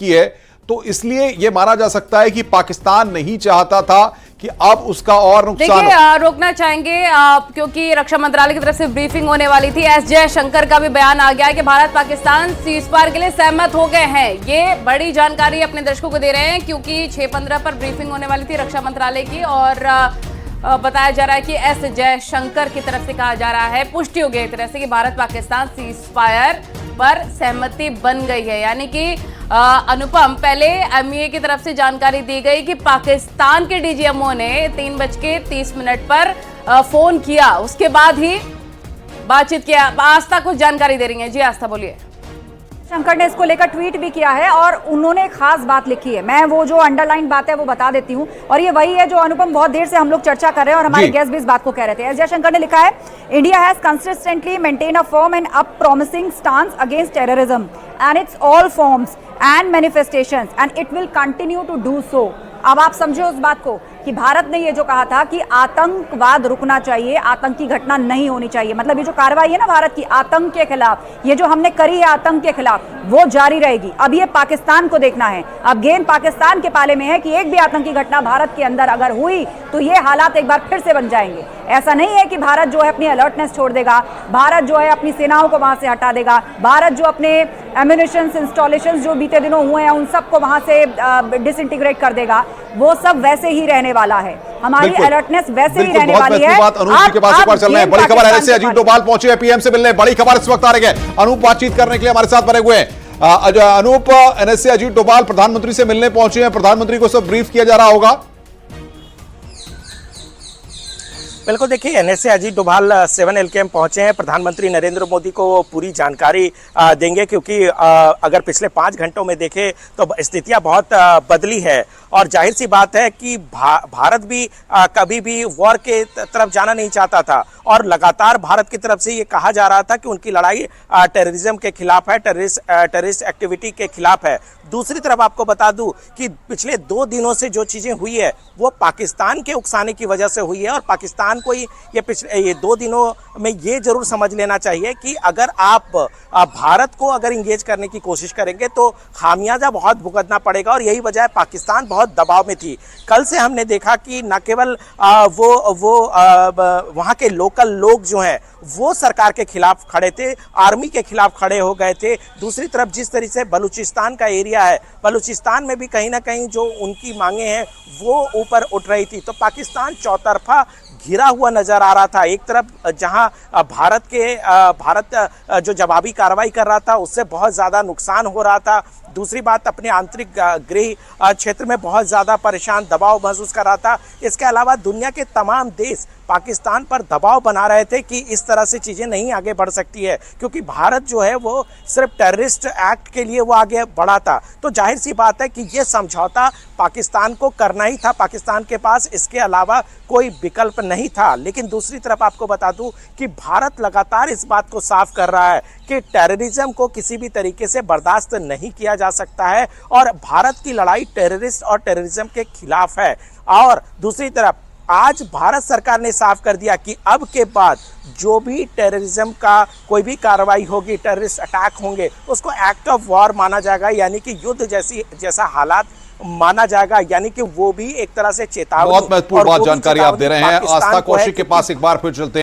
की है, तो इसलिए यह माना जा सकता है कि पाकिस्तान नहीं चाहता था कि अब उसका और नुकसान देखिए, रोकना चाहेंगे क्योंकि रक्षा मंत्रालय की तरफ से ब्रीफिंग होने वाली थी। एस जयशंकर का भी बयान आ गया है कि भारत पाकिस्तान सीज़फायर के लिए सहमत हो गए हैं। ये बड़ी जानकारी अपने दर्शकों को दे रहे हैं क्योंकि 6-15 पर ब्रीफिंग होने वाली थी रक्षा मंत्रालय की, और बताया जा रहा है कि एस जयशंकर की तरफ से कहा जा रहा है, पुष्टि हो गई एक तरह से कि भारत पाकिस्तान सीज़फायर पर सहमति बन गई है। यानी कि अनुपम, पहले एमईए की तरफ से जानकारी दी गई कि पाकिस्तान के डीजीएमओ ने 3:30 पर फोन किया, उसके बाद ही बातचीत किया। आस्था कुछ जानकारी दे रही है। जी आस्था, बोलिए। शंकर ने इसको लेकर ट्वीट भी किया है और उन्होंने एक खास बात लिखी है। मैं वो जो अंडरलाइन बात है वो बता देती हूँ, और ये वही है जो अनुपम बहुत देर से हम लोग चर्चा कर रहे हैं और हमारे गेस्ट भी इस बात को कह रहे थे। एस जयशंकर ने लिखा है, India has consistently maintain a firm and up promising stance against terrorism and its all forms and manifestations and it will continue to do so. अब आप समझे उस बात को कि भारत ने ये जो कहा था कि आतंकवाद रुकना चाहिए, आतंकी घटना नहीं होनी चाहिए, मतलब ये जो कार्रवाई है ना भारत की आतंक के खिलाफ, ये जो हमने करी है आतंक के खिलाफ, वो जारी रहेगी। अब ये पाकिस्तान को देखना है, अब गेंद पाकिस्तान के पाले में है कि एक भी आतंकी घटना भारत के अंदर अगर हुई तो ये हालात एक बार फिर से बन जाएंगे। ऐसा नहीं है कि भारत जो है अपनी अलर्टनेस छोड़ देगा, भारत जो है अपनी सेनाओं को वहां से हटा देगा, भारत जो अपने एम्यूनिशंस इंस्टॉलेशंस जो बीते दिनों हुए हैं उन सबको वहां से डिसइंटीग्रेट कर देगा। वो सब वैसे ही रहने वाला है, हमारी अलर्टनेस वैसे ही रहने वाली है। बात अनूप जी के पास एक बार चल रहा है। बड़ी खबर है से अजीत डोभाल पहुंचे हैं पीएम से मिलने। बड़ी खबर इस वक्त आ रही है, अनूप बातचीत करने के लिए हमारे साथ बने हुए हैं। अनूप, एनएसए अजीत डोभाल प्रधानमंत्री से मिलने पहुंचे हैं, प्रधानमंत्री को सब ब्रीफ किया जा रहा होगा। बिल्कुल, देखिए, एनएसए अजीत डोभाल 7LKM पहुंचे हैं। प्रधानमंत्री नरेंद्र मोदी को पूरी जानकारी देंगे क्योंकि अगर पिछले 5 घंटों में देखें तो स्थितियां बहुत बदली है, और जाहिर सी बात है कि भारत भी कभी भी वॉर के तरफ जाना नहीं चाहता था, और लगातार भारत की तरफ से ये कहा जा रहा था कि उनकी लड़ाई टेररिज्म के खिलाफ है, टेररिस्ट एक्टिविटी के खिलाफ है। दूसरी तरफ आपको बता दूं कि पिछले 2 दिनों से जो चीजें हुई है वो पाकिस्तान के उकसाने की वजह से हुई है, और पाकिस्तान को ये 2 दिनों में ये जरूर समझ लेना चाहिए कि अगर आप भारत को अगर इंगेज करने की कोशिश करेंगे तो खामियाजा बहुत भुगतना पड़ेगा, और यही वजह है पाकिस्तान बहुत दबाव में थी। कल से हमने देखा कि न केवल वहाँ के लोकल लोग जो हैं वो सरकार के खिलाफ खड़े थे, आर्मी के खिलाफ खड़े हो गए थे। दूसरी तरफ जिस तरह से बलूचिस्तान का एरिया है, बलूचिस्तान में भी कहीं ना कहीं जो उनकी मांगे हैं वो ऊपर उठ रही थी। तो पाकिस्तान चौतरफा घिरा हुआ नजर आ रहा था। एक तरफ जहां भारत जो जवाबी कार्रवाई कर रहा था उससे बहुत ज्यादा नुकसान हो रहा था, दूसरी बात अपने आंतरिक गृह क्षेत्र में बहुत ज्यादा परेशान, दबाव महसूस कर रहा था। इसके अलावा दुनिया के तमाम देश पाकिस्तान पर दबाव बना रहे थे कि इस तरह से चीजें नहीं आगे बढ़ सकती है, क्योंकि भारत जो है वो सिर्फ टेररिस्ट एक्ट के लिए वो आगे बढ़ा था। तो जाहिर सी बात है कि ये समझौता पाकिस्तान को करना ही था, पाकिस्तान के पास इसके अलावा कोई विकल्प नहीं था। लेकिन दूसरी तरफ आपको बता दूं कि भारत लगातार इस बात को साफ कर रहा है कि टेररिज्म को किसी भी तरीके से बर्दाश्त नहीं किया जा सकता है, और भारत की लड़ाई टेररिस्ट और टेररिज्म के खिलाफ है। और दूसरी तरफ आज भारत सरकार ने साफ कर दिया कि अब के बाद जो भी टेररिज्म का कोई भी कार्रवाई होगी, टेररिस्ट अटैक होंगे, उसको एक्ट ऑफ वॉर माना जाएगा, यानी कि युद्ध जैसा हालात माना जाएगा, यानी कि वो भी एक तरह से चेतावनी। बहुत महत्वपूर्ण बात जानकारी आप दे रहे हैं। आस्था कौशिक के पास एक बार फिर चलते हैं।